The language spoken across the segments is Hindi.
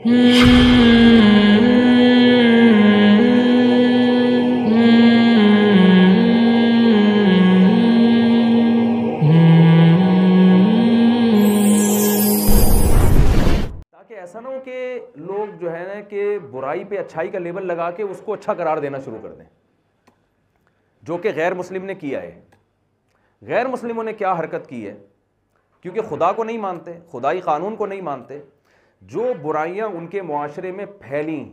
ऐसा ना हो कि लोग जो है ना कि बुराई पे अच्छाई का लेबल लगा के उसको अच्छा करार देना शुरू कर दें, जो कि गैर मुस्लिम ने किया है। गैर मुस्लिमों ने क्या हरकत की है, क्योंकि खुदा को नहीं मानते, खुदाई कानून को नहीं मानते, जो बुराइयां उनके मुआशरे में फैली,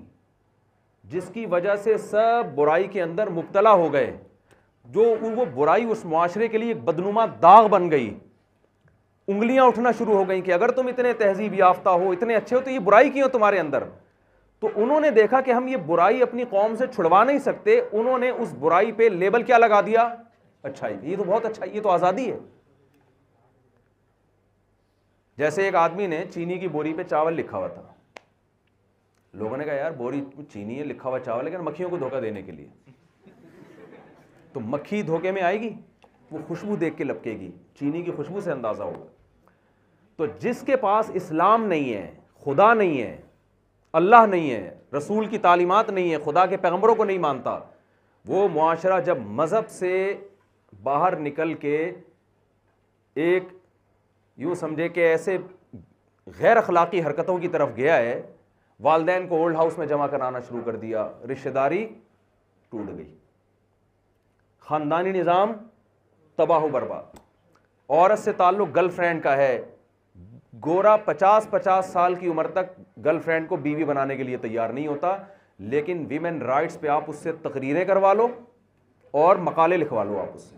जिसकी वजह से सब बुराई के अंदर मुब्तला हो गए, जो वो बुराई उस मुआशरे के लिए एक बदनुमा दाग बन गई, उंगलियां उठना शुरू हो गई कि अगर तुम इतने तहजीब याफ्ता हो, इतने अच्छे हो, तो ये बुराई क्यों तुम्हारे अंदर। तो उन्होंने देखा कि हम ये बुराई अपनी कौम से छुड़वा नहीं सकते, उन्होंने उस बुराई पे लेबल क्या लगा दिया, अच्छाई। ये तो बहुत अच्छा, ये तो आजादी है। जैसे एक आदमी ने चीनी की बोरी पे चावल लिखा हुआ था, लोगों ने कहा यार बोरी चीनी है, लिखा हुआ चावल, लेकिन मक्खियों को धोखा देने के लिए। तो मक्खी धोखे में आएगी, वो खुशबू देख के लपकेगी, चीनी की खुशबू से अंदाजा होगा। तो जिसके पास इस्लाम नहीं है, खुदा नहीं है, अल्लाह नहीं है, रसूल की तालीमात नहीं है, खुदा के पैगंबरों को नहीं मानता, वो मुआशरा जब मजहब से बाहर निकल के एक यूं समझे कि ऐसे गैर अखलाकी हरकतों की तरफ गया है, वालदैन को ओल्ड हाउस में जमा कराना शुरू कर दिया, रिश्तेदारी टूट गई, खानदानी निज़ाम तबाह बर्बाद। औरत से ताल्लुक गर्लफ्रेंड का है, गोरा 50-50 साल की उम्र तक गर्लफ्रेंड को बीवी बनाने के लिए तैयार नहीं होता, लेकिन वीमेन राइट्स पे आप उससे तकरीरें करवा लो और मकाले लिखवा लो आप उससे।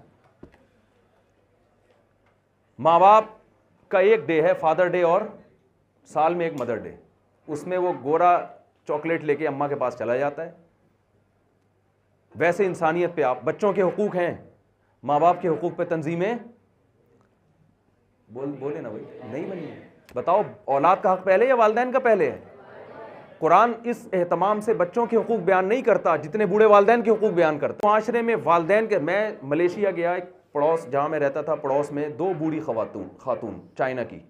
माँ बाप का एक डे है फादर डे और साल में एक मदर डे, उसमें वो गोरा चॉकलेट लेके अम्मा के पास चला जाता है। वैसे इंसानियत पे आप, बच्चों के हुकूक हैं, माँ बाप के हुकूक पे तंजीमें बोले ना भाई, नहीं बनी है। बताओ औलाद का हक पहले या वालदैन का पहले है? कुरान इस एहतमाम से बच्चों के हुकूक बयान नहीं करता जितने बूढ़े वालदैन के हुकूक बयान करता। माशरे में वालदैन के, मैं मलेशिया गया, एक पड़ोस जहाँ मैं रहता था, पड़ोस में 2 बूढ़ी खातून चाइना की,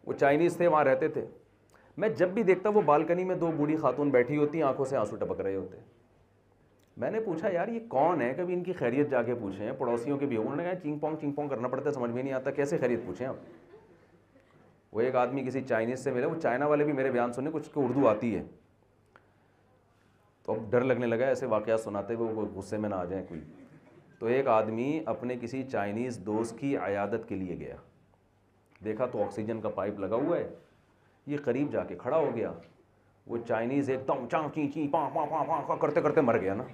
वो चाइनीज़ थे, वहाँ रहते थे। मैं जब भी देखता वो बालकनी में 2 बूढ़ी खातून बैठी होती, आंखों से आंसू टपक रहे होते। मैंने पूछा यार ये कौन है, कभी इनकी खैरियत जाके पूछे हैं, पड़ोसियों के भी। उन्होंने कहा चिंग पोंग करना पड़ता है, समझ में नहीं आता कैसे खैरियत पूछें आप। वो एक आदमी किसी चाइनीज़ से मिले, वो चाइना वाले भी मेरे बयान सुने, कुछ को उर्दू आती है, तो अब डर लगने लगा ऐसे वाक़या सुनाते हुए, वो गुस्से में ना आ जाए कोई। तो एक आदमी अपने किसी चाइनीज़ दोस्त की अयादत के लिए गया, देखा तो ऑक्सीजन का पाइप लगा हुआ है, ये करीब जाके खड़ा हो गया, वो चाइनीज़ एकदम चा ची ची पा पा पा पा करते करते मर गया ना,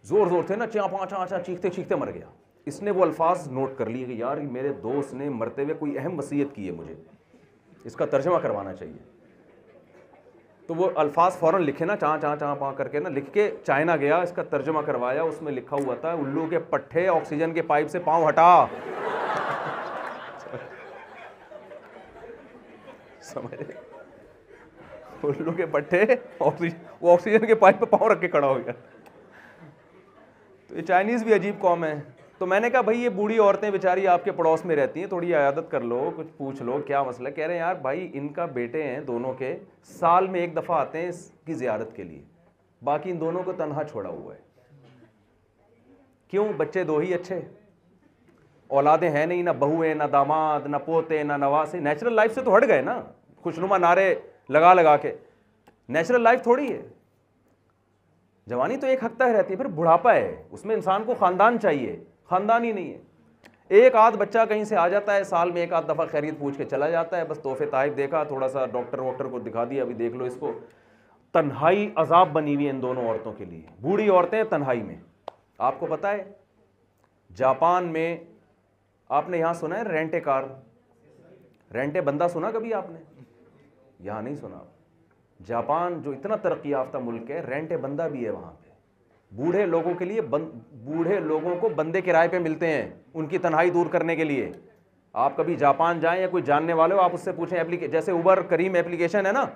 जोर जोर थे ना, चा पा चा चा चीखते चीखते मर गया। इसने वो अल्फाज नोट कर लिए कि यार मेरे दोस्त ने मरते हुए कोई अहम वसीयत की है, मुझे इसका तर्जमा करवाना चाहिए। तो वो अल्फाज फ़ौरन लिखे ना, चा चा चा पा करके ना लिख के चाइना गया, इसका तर्जमा करवाया। उसमें लिखा हुआ था, उल्लू के पट्टे ऑक्सीजन के पाइप से पाँव हटा। समझ, उल्लू के पट्टे वो ऑक्सीजन के पाइप पे पाँव रख के खड़ा हो गया। तो ये चाइनीज़ भी अजीब कौम है। तो मैंने कहा भाई ये बूढ़ी औरतें बेचारी आपके पड़ोस में रहती हैं, थोड़ी आयादत कर लो, कुछ पूछ लो क्या मसला। कह रहे हैं यार भाई इनका बेटे हैं दोनों के, साल में 1 दफ़ा आते हैं इसकी ज़ियारत के लिए, बाकी इन दोनों को तन्हा छोड़ा हुआ है। क्यों? बच्चे 2 ही अच्छे, औलादें हैं नहीं, ना बहू है, ना दामाद, ना पोते, ना नवासे। नेचुरल लाइफ से तो हट गए ना, खुशनुमा नारे लगा लगा के। नेचुरल लाइफ थोड़ी है। जवानी तो एक हद तक रहती है, फिर बुढ़ापा है, उसमें इंसान को ख़ानदान चाहिए, ख़ानदान ही नहीं है। एक आध बच्चा कहीं से आ जाता है, साल में 1 आध दफ़ा खैरियत पूछ के चला जाता है, बस तोहफे ताइफ देखा, थोड़ा सा डॉक्टर वॉक्टर को दिखा दिया, अभी देख लो इसको। तन्हाई अजाब बनी हुई है इन दोनों औरतों के लिए, बूढ़ी औरतें तन्हाई में। आपको पता है जापान में, आपने यहाँ सुना है रेंटे कार, रेंटे बंदा सुना कभी आपने? यहाँ नहीं सुना। जापान जो इतना तरक्की याफ्ता मुल्क है, रेंटे बंदा भी है वहाँ पे। बूढ़े लोगों के लिए बूढ़े लोगों को बंदे किराए पे मिलते हैं उनकी तन्हाई दूर करने के लिए। आप कभी जापान जाएं या कोई जानने वाले हो, आप उससे पूछें, जैसे उबर करीम एप्लीकेशन है ना,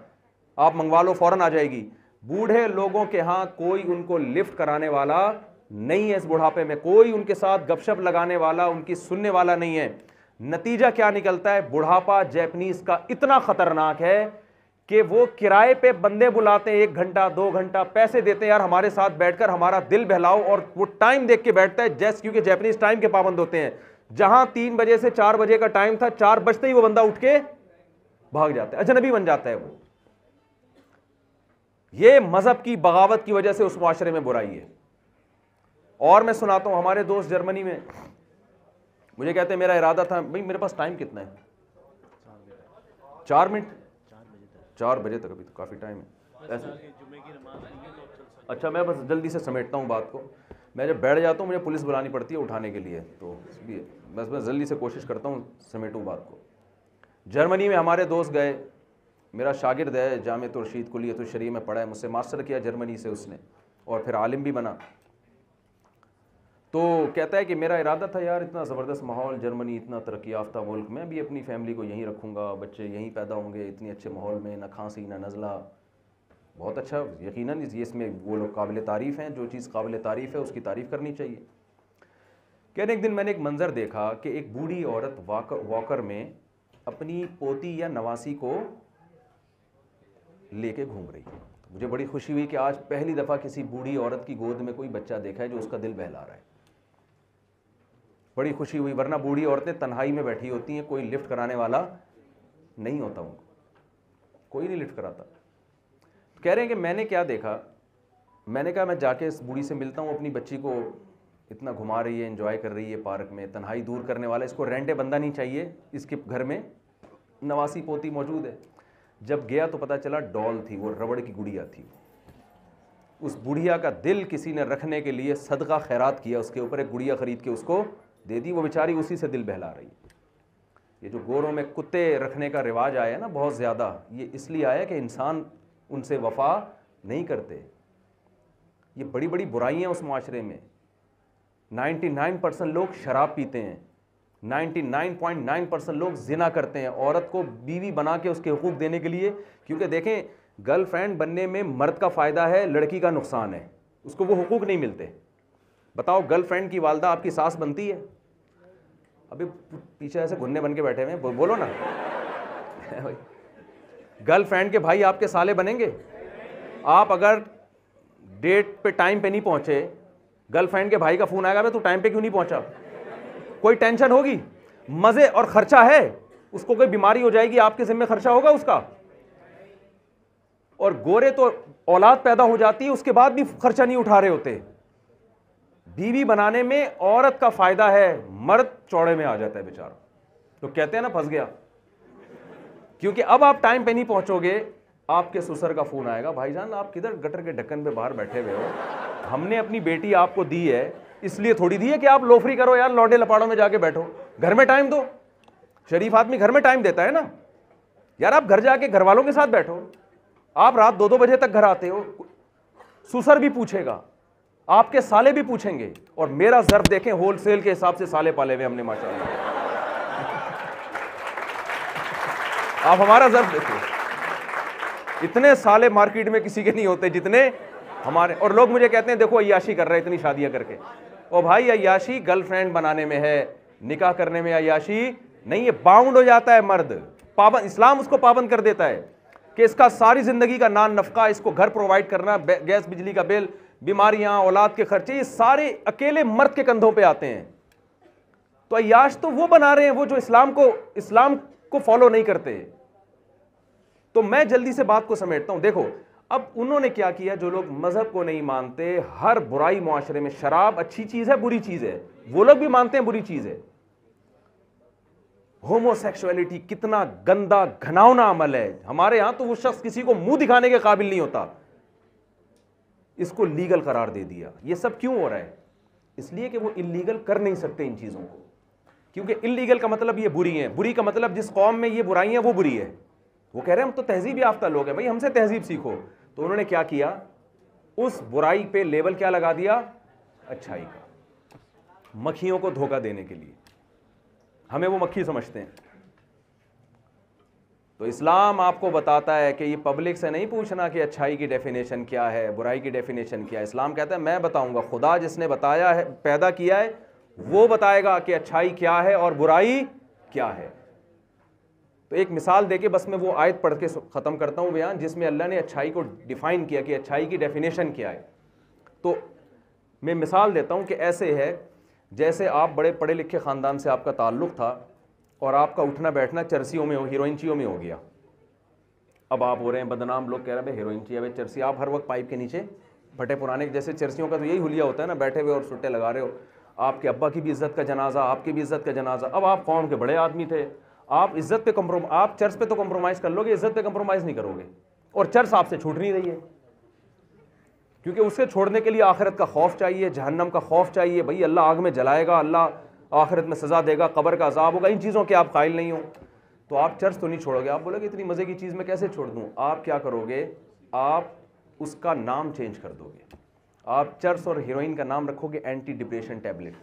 आप मंगवा लो फ़ौरन आ जाएगी। बूढ़े लोगों के यहाँ कोई उनको लिफ्ट कराने वाला नहीं है, इस बुढ़ापे में कोई उनके साथ गपशप लगाने वाला, उनकी सुनने वाला नहीं है। नतीजा क्या निकलता है? बुढ़ापा जापानीज का इतना खतरनाक है कि वो किराए पे बंदे बुलाते हैं, 1 घंटा 2 घंटा पैसे देते हैं, यार हमारे साथ बैठकर हमारा दिल बहलाओ, और वो टाइम देख के बैठता है जैसे, क्योंकि जापानीज टाइम के पाबंद होते हैं। जहां 3 बजे से 4 बजे का टाइम था, 4 बजते ही वो बंदा उठ के भाग जाता है, अजनबी बन जाता है वो। ये मजहब की बगावत की वजह से उस मुआशरे में बुराई है। और मैं सुनाता हूं, हमारे दोस्त जर्मनी में मुझे कहते हैं मेरा इरादा था, भाई मेरे पास टाइम कितना है? 4 मिनट, 4 बजे तक, अभी तो काफ़ी टाइम है ऐसे। अच्छा, मैं बस जल्दी से समेटता हूँ बात को। मैं जब बैठ जाता हूँ मुझे पुलिस बुलानी पड़ती है उठाने के लिए, तो इसलिए बस मैं जल्दी से कोशिश करता हूँ समेटूँ बात को। जर्मनी में हमारे दोस्त गए, मेरा शागिर्द है, जामिअत रशीद कुलियत शरीय में पढ़ा है, मुझसे मास्टर किया जर्मनी से उसने, और फिर आलिम भी बना। तो कहता है कि मेरा इरादा था यार, इतना ज़बरदस्त माहौल, जर्मनी इतना तरक्की याफ्ता मुल्क, मैं भी अपनी फैमिली को यहीं रखूँगा, बच्चे यहीं पैदा होंगे, इतने अच्छे माहौल में, ना खांसी ना नज़ला, बहुत अच्छा। यकीनन ये इसमें वो लोग काबिल तारीफ़ हैं, जो चीज़ काबिल तारीफ़ है उसकी तारीफ़ करनी चाहिए। कहने एक दिन मैंने एक मंज़र देखा कि एक बूढ़ी औरत वॉकर में अपनी पोती या नवासी को लेके घूम रही है। मुझे बड़ी खुशी हुई कि आज पहली दफ़ा किसी बूढ़ी औरत की गोद में कोई बच्चा देखा है जो उसका दिल बहला रहा है। बड़ी खुशी हुई, वरना बूढ़ी औरतें तन्हाई में बैठी होती हैं, कोई लिफ्ट कराने वाला नहीं होता, उनको कोई नहीं लिफ्ट कराता। तो कह रहे हैं कि मैंने क्या देखा, मैंने कहा मैं जाके इस बूढ़ी से मिलता हूँ, अपनी बच्ची को इतना घुमा रही है, एंजॉय कर रही है पार्क में, तन्हाई दूर करने वाला, इसको रेंटे बंदा नहीं चाहिए, इसके घर में नवासी पोती मौजूद है। जब गया तो पता चला डॉल थी, वो रबड़ की गुड़िया थी। उस बुढ़िया का दिल किसी ने रखने के लिए सदका खैरात किया, उसके ऊपर एक गुड़िया खरीद के उसको दे दी, वो बेचारी उसी से दिल बहला रही है। ये जो गोरों में कुत्ते रखने का रिवाज आया ना बहुत ज़्यादा, ये इसलिए आया कि इंसान उनसे वफा नहीं करते। ये बड़ी बड़ी बुराइयाँ उस माशरे में। 99% लोग शराब पीते हैं, 99.9% लोग जिना करते हैं, औरत को बीवी बना के उसके हुकूक देने के लिए, क्योंकि देखें गर्लफ्रेंड बनने में मर्द का फ़ायदा है, लड़की का नुकसान है, उसको वो हुकूक नहीं मिलते। बताओ, गर्लफ्रेंड की वालदा आपकी सास बनती है? अभी पीछे ऐसे घुन्ने बन के बैठे हुए हैं, बोलो ना भाई। गर्लफ्रेंड के भाई आपके साले बनेंगे? आप अगर डेट पे टाइम पे नहीं पहुंचे, गर्लफ्रेंड के भाई का फोन आएगा, मैं तू टाइम पे क्यों नहीं पहुंचा? कोई टेंशन होगी? मजे और खर्चा है, उसको कोई बीमारी हो जाएगी, आपके जिम्मे खर्चा होगा उसका। और गोरे तो औलाद पैदा हो जाती है उसके बाद भी खर्चा नहीं उठा रहे होते। बीवी बनाने में औरत का फायदा है, मर्द चौड़े में आ जाता है बेचारा। तो कहते हैं ना फंस गया, क्योंकि अब आप टाइम पे नहीं पहुंचोगे, आपके ससुर का फोन आएगा, भाईजान आप किधर गटर के ढक्कन पे बाहर बैठे हुए हो, हमने अपनी बेटी आपको दी है, इसलिए थोड़ी दी है कि आप लोफरी करो यार, लौंडे लपाड़ों में जाके बैठो, घर में टाइम दो। शरीफ आदमी घर में टाइम देता है ना यार, आप घर जाके घर वालों के साथ बैठो। आप रात 2-2 बजे तक घर आते हो, ससुर भी पूछेगा, आपके साले भी पूछेंगे, और मेरा ज़र्ब देखें, होलसेल के हिसाब से साले पाले हुए हमने माशाल्लाह। आप हमारा ज़र्ब देखो, इतने साले मार्केट में किसी के नहीं होते जितने हमारे। और लोग मुझे कहते हैं देखो अय्याशी कर रहे हैं इतनी शादियां करके। ओ भाई, अय्याशी गर्लफ्रेंड बनाने में है, निकाह करने में अय्याशी नहीं है। बाउंड हो जाता है मर्द, पाबंद, इस्लाम उसको पाबंद कर देता है कि इसका सारी जिंदगी का नान नफका, इसको घर प्रोवाइड करना, गैस बिजली का बिल, बीमारियां, औलाद के खर्चे, ये सारे अकेले मर्द के कंधों पे आते हैं। तो अय्याश तो वो बना रहे हैं वो जो इस्लाम को फॉलो नहीं करते। तो मैं जल्दी से बात को समेटता हूं। देखो, अब उन्होंने क्या किया, जो लोग मजहब को नहीं मानते, हर बुराई मुआशरे में, शराब अच्छी चीज है बुरी चीज है, वो लोग भी मानते हैं बुरी चीज है। होमोसेक्सुअलिटी कितना गंदा घिनौना अमल है, हमारे यहां तो वो शख्स किसी को मुंह दिखाने के काबिल नहीं होता, इसको लीगल करार दे दिया। ये सब क्यों हो रहा है? इसलिए कि वो इलीगल कर नहीं सकते इन चीजों को, क्योंकि इलीगल का मतलब ये बुरी है, बुरी का मतलब जिस कौम में ये बुराइयां वो बुरी है। वो कह रहे हैं हम तो तहजीब याफ्ता लोग हैं, भाई हमसे तहजीब सीखो। तो उन्होंने क्या किया, उस बुराई पे लेबल क्या लगा दिया, अच्छाई का, मक्खियों को धोखा देने के लिए। हमें वो मक्खी समझते हैं। तो इस्लाम आपको बताता है कि ये पब्लिक से नहीं पूछना कि अच्छाई की डेफिनेशन क्या है, बुराई की डेफिनेशन क्या है। इस्लाम कहता है मैं बताऊंगा, खुदा जिसने बताया है, पैदा किया है, वो बताएगा कि अच्छाई क्या है और बुराई क्या है। तो एक मिसाल देके बस मैं वो आयत पढ़ के ख़त्म करता हूँ बयान, जिसमें अल्लाह ने अच्छाई को डिफ़ाइन किया कि अच्छाई की डेफिनेशन क्या है। तो मैं मिसाल देता हूँ कि ऐसे है जैसे आप बड़े पढ़े लिखे ख़ानदान से आपका ताल्लुक़ था और आपका उठना बैठना चर्सियों में हीरोइनचियों में हो गया। अब आप हो रहे हैं बदनाम, लोग कह रहे हैं भाई हीरोइनची है, भाई चर्सी, आप हर वक्त पाइप के नीचे फटे पुराने जैसे चर्सियों का तो यही हुलिया होता है ना, बैठे हुए और सुट्टे लगा रहे हो। आपके अब्बा की भी इज्जत का जनाजा, आपकी भी इज्जत का जनाजा। अब आप कौम के बड़े आदमी थे, आप इज्जत पे आप चर्च पे तो कॉम्प्रोमाइज़ कर लोगे, इज्जत पे कॉम्प्रोमाइज़ नहीं करोगे। और चर्च आपसे छूट नहीं रही है, क्योंकि उसे छोड़ने के लिए आखिरत का खौफ चाहिए, जहन्नम का खौफ चाहिए। भाई अल्लाह आग में जलाएगा, अल्लाह आखिरत में सज़ा देगा, कब्र का अजाब होगा, इन चीज़ों के आप कायल नहीं हो, तो आप चर्च तो नहीं छोड़ोगे। आप बोलोगे इतनी मज़े की चीज़ मैं कैसे छोड़ दूँ। आप क्या करोगे, आप उसका नाम चेंज कर दोगे। आप चर्च और हीरोइन का नाम रखोगे एंटी डिप्रेशन टैबलेट,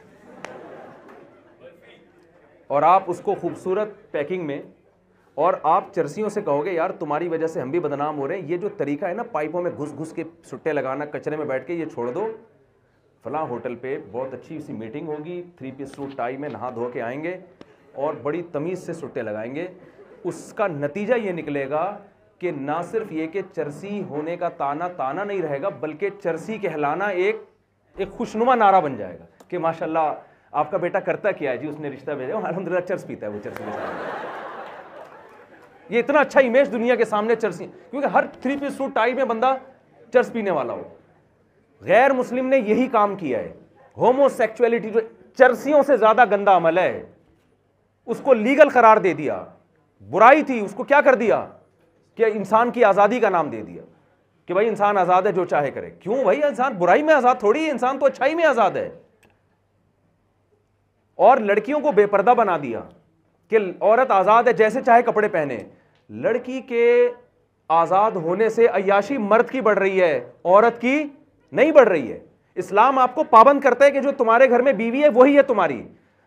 और आप उसको खूबसूरत पैकिंग में, और आप चर्सियों से कहोगे यार तुम्हारी वजह से हम भी बदनाम हो रहे हैं, ये जो तरीका है ना पाइपों में घुस घुस के सुट्टे लगाना, कचरे में बैठ के, ये छोड़ दो। फलां होटल पे बहुत अच्छी सी मीटिंग होगी, 3 पीस सूट टाई में नहा धो के आएंगे और बड़ी तमीज़ से सुट्टे लगाएंगे। उसका नतीजा ये निकलेगा कि ना सिर्फ ये कि चर्सी होने का ताना ताना नहीं रहेगा, बल्कि चर्सी कहलाना एक खुशनुमा नारा बन जाएगा कि माशाल्लाह आपका बेटा करता क्या है जी, उसने रिश्ता भेजा, अल्हम्दुलिल्लाह चर्च पीता है वो, चर्सी के सामने। ये इतना अच्छा इमेज दुनिया के सामने चर्सी, क्योंकि हर 3 पीस सूट टाई में बंदा चर्च पीने वाला हो। गैर मुस्लिम ने यही काम किया है। होमोसेक्सुअलिटी जो चर्सियों से ज्यादा गंदा अमल है, उसको लीगल करार दे दिया। बुराई थी, उसको क्या कर दिया कि इंसान की आज़ादी का नाम दे दिया कि भाई इंसान आज़ाद है, जो चाहे करे। क्यों भाई, इंसान बुराई में आज़ाद थोड़ी है, इंसान तो अच्छाई में आज़ाद है। और लड़कियों को बेपर्दा बना दिया कि औरत आज़ाद है, जैसे चाहे कपड़े पहने। लड़की के आज़ाद होने से अय्याशी मर्द की बढ़ रही है, औरत की नहीं बढ़ रही है। इस्लाम आपको पाबंद करता है कि जो तुम्हारे घर में बीवी है वही है तुम्हारी।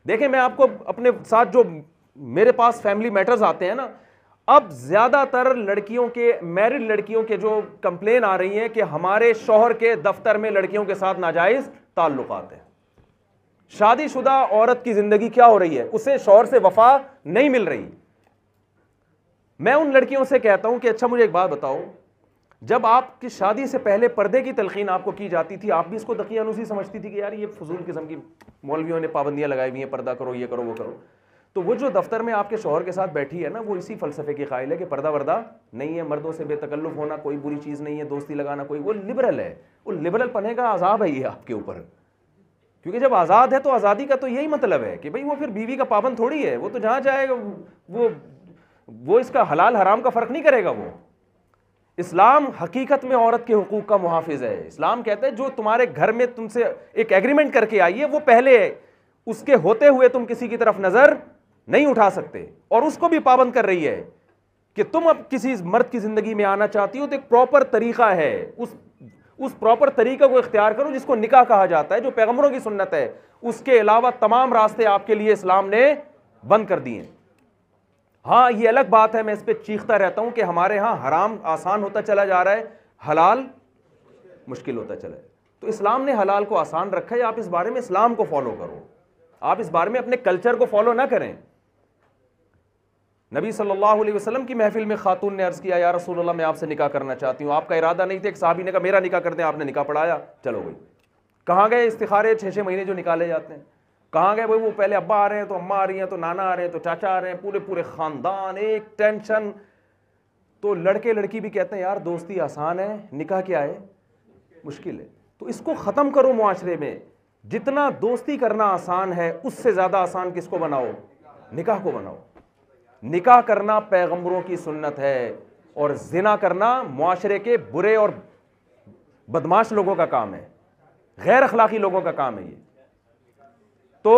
देखें, मैं आपको अपने साथ जो मेरे पास फैमिली मैटर्स आते हैं ना, अब ज्यादातर लड़कियों के, मैरिड लड़कियों के जो कंप्लेन आ रही हैं कि हमारे शौहर के दफ्तर में लड़कियों के साथ नाजायज ताल्लुकात हैं। शादीशुदा औरत की जिंदगी क्या हो रही है, उसे शौहर से वफा नहीं मिल रही। मैं उन लड़कियों से कहता हूं कि अच्छा मुझे एक बात बताओ, जब आपकी शादी से पहले पर्दे की तलकीन आपको की जाती थी, आप भी इसको दकियानुसी समझती थी कि यार ये फजूल किस्म की मौलवियों ने पाबंदियां लगाई हुई हैं, पर्दा करो, ये करो, वो करो। तो वो जो दफ्तर में आपके शौहर के साथ बैठी है ना, वो इसी फलसफे की कायल है कि पर्दा वर्दा नहीं है, मर्दों से बेतकल्लुफ होना कोई बुरी चीज़ नहीं है, दोस्ती लगाना कोई, वो लिबरल है। वो लिबरल पने का अजाब है ये आपके ऊपर, क्योंकि जब आज़ाद है तो आज़ादी का तो यही मतलब है कि भाई वो फिर बीवी का पाबंद थोड़ी है। वो तो जहाँ जाएगा वो इसका हलाल हराम का फ़र्क नहीं करेगा। वो इस्लाम हकीकत में औरत के हुकूक का मुहाफिज है। इस्लाम कहता है जो तुम्हारे घर में तुमसे एक एग्रीमेंट करके आई है, वो पहले है, उसके होते हुए तुम किसी की तरफ नज़र नहीं उठा सकते। और उसको भी पाबंद कर रही है कि तुम अब किसी मर्द की ज़िंदगी में आना चाहती हो तो एक प्रॉपर तरीक़ा है, उस प्रॉपर तरीक़े को इख्तियार करो जिसको निकाह कहा जाता है, जो पैगंबरों की सुन्नत है। उसके अलावा तमाम रास्ते आपके लिए इस्लाम ने बंद कर दिए। हाँ, ये अलग बात है, मैं इस पर चीखता रहता हूं कि हमारे यहाँ हराम आसान होता चला जा रहा है, हलाल मुश्किल होता चला है। तो इस्लाम ने हलाल को आसान रखा है। आप इस बारे में इस्लाम को फॉलो करो, आप इस बारे में अपने कल्चर को फॉलो ना करें। नबी सल्लल्लाहु अलैहि वसल्लम की महफिल में खातून ने अर्ज़ किया, या रसूलल्लाह मैं आपसे निकाह करना चाहती हूँ। आपका इरादा नहीं था, एक साहबी ने कहा मेरा निकाह कर दें, आपने निकाह पढ़ाया, चलो भाई। कहाँ गए इस्तिखारे 6-6 महीने जो निकाले जाते हैं, कहाँ गए भाई? वो पहले अब्बा आ रहे हैं तो अम्मा आ रही हैं, तो नाना आ रहे हैं तो चाचा आ रहे हैं, पूरे पूरे ख़ानदान, एक टेंशन। तो लड़के लड़की भी कहते हैं यार दोस्ती आसान है, निकाह क्या है, मुश्किल है। तो इसको ख़त्म करो मुआशरे में। जितना दोस्ती करना आसान है, उससे ज़्यादा आसान किसको बनाओ? निकाह को बनाओ। निकाह करना पैगंबरों की सुन्नत है, और जिना करना मुआशरे के बुरे और बदमाश लोगों का काम है, गैर अखलाकी लोगों का काम है ये। तो